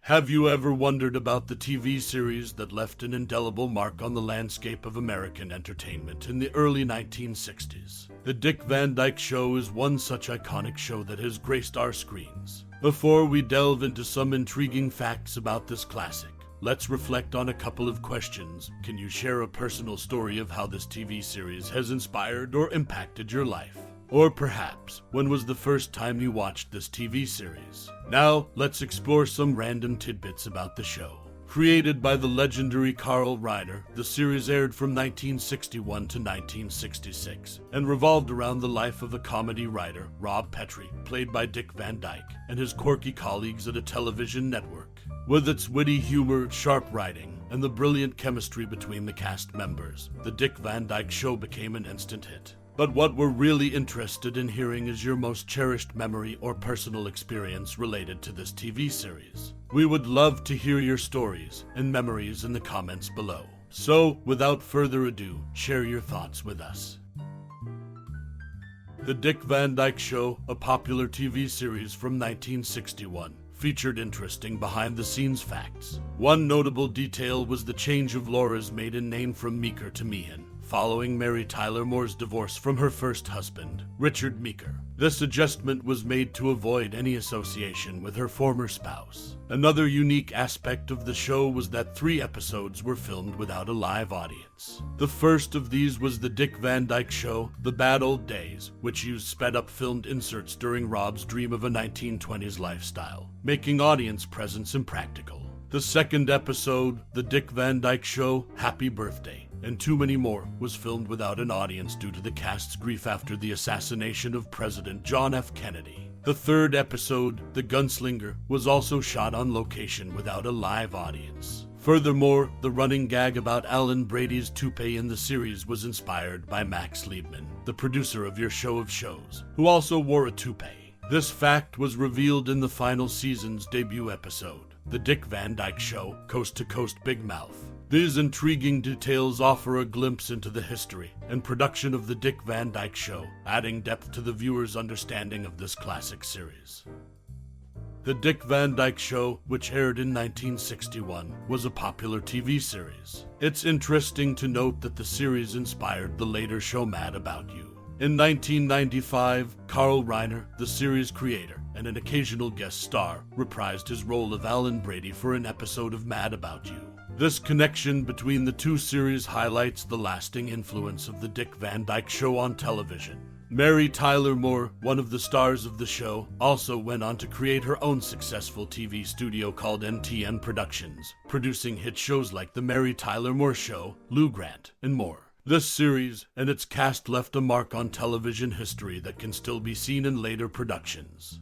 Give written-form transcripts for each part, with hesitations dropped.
Have you ever wondered about the TV series that left an indelible mark on the landscape of American entertainment in the early 1960s? The Dick Van Dyke Show is one such iconic show that has graced our screens. Before we delve into some intriguing facts about this classic, let's reflect on a couple of questions. Can you share a personal story of how this TV series has inspired or impacted your life? Or perhaps, when was the first time you watched this TV series? Now, let's explore some random tidbits about the show. Created by the legendary Reiner, the series aired from 1961 to 1966 and revolved around the life of a comedy writer, Petrie, played by Dick Van Dyke, and his quirky colleagues at a television network. With its witty humor, sharp writing, and the brilliant chemistry between the cast members, the Dick Van Dyke Show became an instant hit. But what we're really interested in hearing is your most cherished memory or personal experience related to this TV series. We would love to hear your stories and memories in the comments below. So, without further ado, share your thoughts with us. The Dick Van Dyke Show, a popular TV series from 1961, featured interesting behind-the-scenes facts. One notable detail was the change of Laura's maiden name from Meeker to Meehan, following Mary Tyler Moore's divorce from her first husband, Richard Meeker. This adjustment was made to avoid any association with her former spouse. Another unique aspect of the show was that 3 episodes were filmed without a live audience. The first of these was the Dick Van Dyke Show, The Bad Old Days, which used sped-up filmed inserts during Rob's dream of a 1920s lifestyle, making audience presence impractical. The second episode, The Dick Van Dyke Show, Happy Birthday, and Too Many More, was filmed without an audience due to the cast's grief after the assassination of President John F. Kennedy. The third episode, The Gunslinger, was also shot on location without a live audience. Furthermore, the running gag about Allan Brady's toupee in the series was inspired by Max Liebman, the producer of Your Show of Shows, who also wore a toupee. This fact was revealed in the final season's debut episode, The Dick Van Dyke Show, Coast to Coast Big Mouth. These intriguing details offer a glimpse into the history and production of the Dick Van Dyke Show, adding depth to the viewer's understanding of this classic series. The Dick Van Dyke Show, which aired in 1961, was a popular TV series. It's interesting to note that the series inspired the later show Mad About You. In 1995, Reiner, the series creator and an occasional guest star, reprised his role of Allan Brady for an episode of Mad About You. This connection between the two series highlights the lasting influence of the Dick Van Dyke Show on television. Mary Tyler Moore, one of the stars of the show, also went on to create her own successful TV studio called NTN Productions, producing hit shows like The Mary Tyler Moore Show, Lou Grant, and more. This series and its cast left a mark on television history that can still be seen in later productions.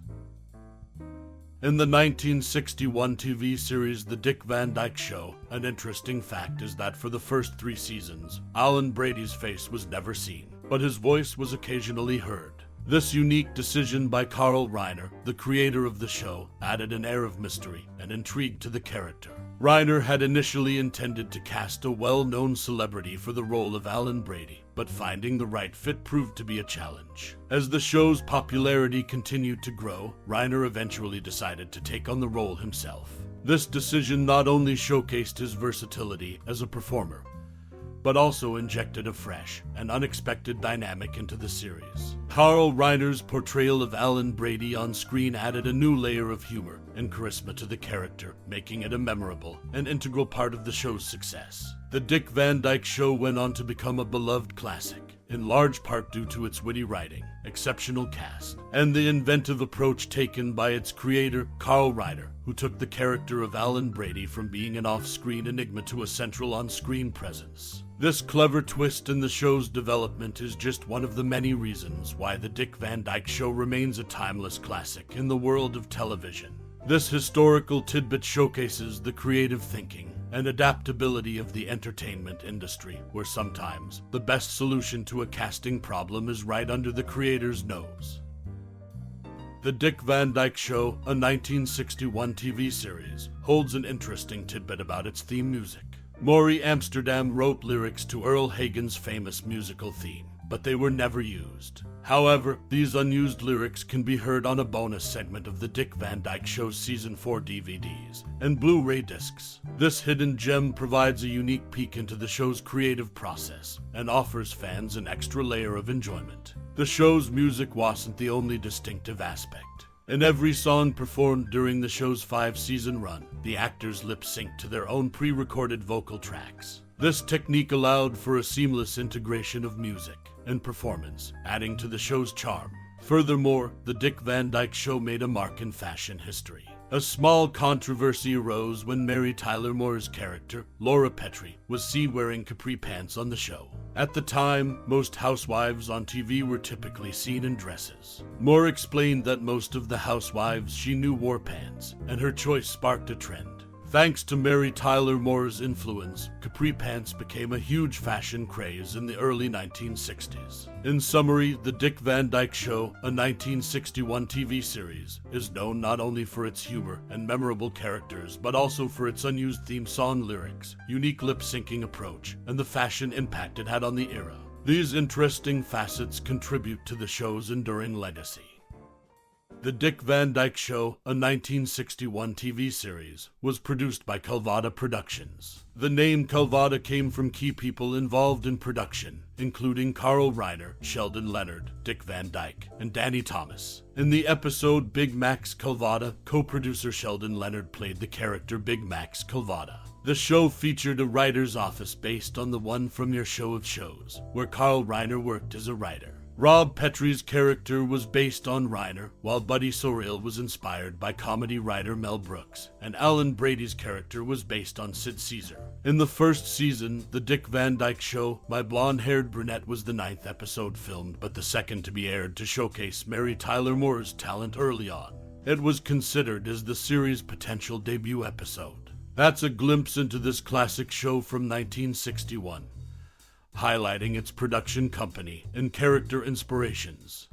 In the 1961 TV series The Dick Van Dyke Show, an interesting fact is that for the first 3 seasons, Allan Brady's face was never seen, but his voice was occasionally heard. This unique decision by Reiner, the creator of the show, added an air of mystery and intrigue to the character. Reiner had initially intended to cast a well-known celebrity for the role of Allan Brady, but finding the right fit proved to be a challenge. As the show's popularity continued to grow, Reiner eventually decided to take on the role himself. This decision not only showcased his versatility as a performer, but also injected a fresh and unexpected dynamic into the series. Reiner's portrayal of Allan Brady on screen added a new layer of humor and charisma to the character, making it a memorable and integral part of the show's success. The Dick Van Dyke Show went on to become a beloved classic, in large part due to its witty writing, exceptional cast, and the inventive approach taken by its creator, Reiner, who took the character of Allan Brady from being an off-screen enigma to a central on-screen presence. This clever twist in the show's development is just one of the many reasons why the Dick Van Dyke Show remains a timeless classic in the world of television. This historical tidbit showcases the creative thinking and adaptability of the entertainment industry, where sometimes the best solution to a casting problem is right under the creator's nose. The Dick Van Dyke Show, a 1961 TV series, holds an interesting tidbit about its theme music. Morey Amsterdam wrote lyrics to Earl Hagen's famous musical theme, but they were never used. However, these unused lyrics can be heard on a bonus segment of the Dick Van Dyke Show's Season 4 DVDs and Blu-ray discs. This hidden gem provides a unique peek into the show's creative process and offers fans an extra layer of enjoyment. The show's music wasn't the only distinctive aspect. In every song performed during the show's 5-season run, the actors lip-synced to their own pre-recorded vocal tracks. This technique allowed for a seamless integration of music and performance, adding to the show's charm. Furthermore, the Dick Van Dyke Show made a mark in fashion history. A small controversy arose when Mary Tyler Moore's character, Laura Petrie, was seen wearing capri pants on the show. At the time, most housewives on TV were typically seen in dresses. Moore explained that most of the housewives she knew wore pants, and her choice sparked a trend. Thanks to Mary Tyler Moore's influence, capri pants became a huge fashion craze in the early 1960s. In summary, The Dick Van Dyke Show, a 1961 TV series, is known not only for its humor and memorable characters, but also for its unused theme song lyrics, unique lip-syncing approach, and the fashion impact it had on the era. These interesting facets contribute to the show's enduring legacy. The Dick Van Dyke Show, a 1961 TV series, was produced by Calvada Productions. The name Calvada came from key people involved in production, including Carl Reiner, Sheldon Leonard, Dick Van Dyke, and Danny Thomas. In the episode Big Max Calvada, co-producer Sheldon Leonard played the character Big Max Calvada. The show featured a writer's office based on the one from Your Show of Shows, where Carl Reiner worked as a writer. Rob Petrie's character was based on Reiner, while Buddy Sorrell was inspired by comedy writer Mel Brooks, and Allan Brady's character was based on Sid Caesar. In the first season, The Dick Van Dyke Show, My Blonde-Haired Brunette was the 9th episode filmed, but the second to be aired to showcase Mary Tyler Moore's talent early on. It was considered as the series' potential debut episode. That's a glimpse into this classic show from 1961. Highlighting its production company and character inspirations.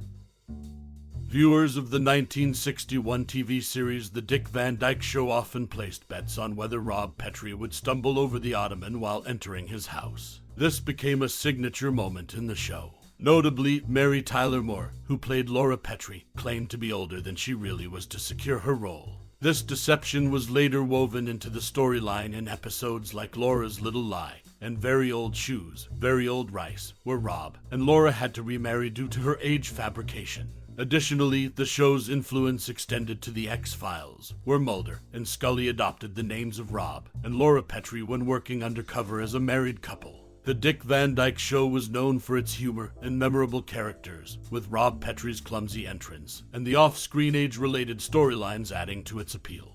Viewers of the 1961 TV series The Dick Van Dyke Show often placed bets on whether Rob Petrie would stumble over the ottoman while entering his house. This became a signature moment in the show. Notably, Mary Tyler Moore, who played Laura Petrie, claimed to be older than she really was to secure her role. This deception was later woven into the storyline in episodes like Laura's Little Lie and Very Old Shoes, Very Old Rice, where Rob and Laura had to remarry due to her age fabrication. Additionally, the show's influence extended to The X-Files, where Mulder and Scully adopted the names of Rob and Laura Petrie when working undercover as a married couple. The Dick Van Dyke Show was known for its humor and memorable characters, with Rob Petrie's clumsy entrance and the off-screen age-related storylines adding to its appeal.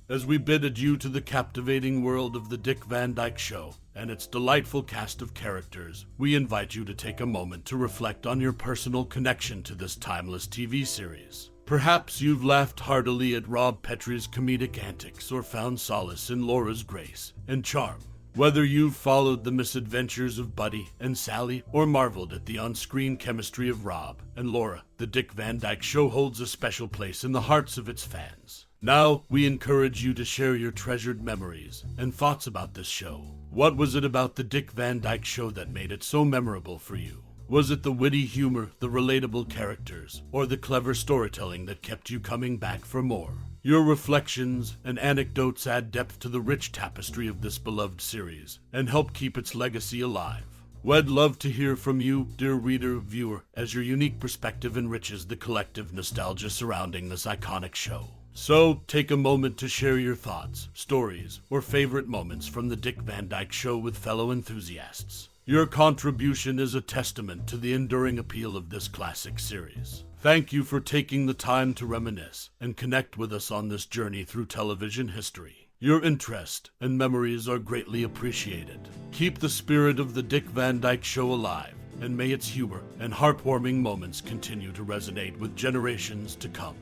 As we bid adieu to the captivating world of The Dick Van Dyke Show and its delightful cast of characters, we invite you to take a moment to reflect on your personal connection to this timeless TV series. Perhaps you've laughed heartily at Rob Petrie's comedic antics or found solace in Laura's grace and charm. Whether you've followed the misadventures of Buddy and Sally or marveled at the on-screen chemistry of Rob and Laura, The Dick Van Dyke Show holds a special place in the hearts of its fans. Now, we encourage you to share your treasured memories and thoughts about this show. What was it about The Dick Van Dyke Show that made it so memorable for you? Was it the witty humor, the relatable characters, or the clever storytelling that kept you coming back for more? Your reflections and anecdotes add depth to the rich tapestry of this beloved series and help keep its legacy alive. We'd love to hear from you, dear reader, viewer, as your unique perspective enriches the collective nostalgia surrounding this iconic show. So, take a moment to share your thoughts, stories, or favorite moments from The Dick Van Dyke Show with fellow enthusiasts. Your contribution is a testament to the enduring appeal of this classic series. Thank you for taking the time to reminisce and connect with us on this journey through television history. Your interest and memories are greatly appreciated. Keep the spirit of The Dick Van Dyke Show alive, and may its humor and heartwarming moments continue to resonate with generations to come.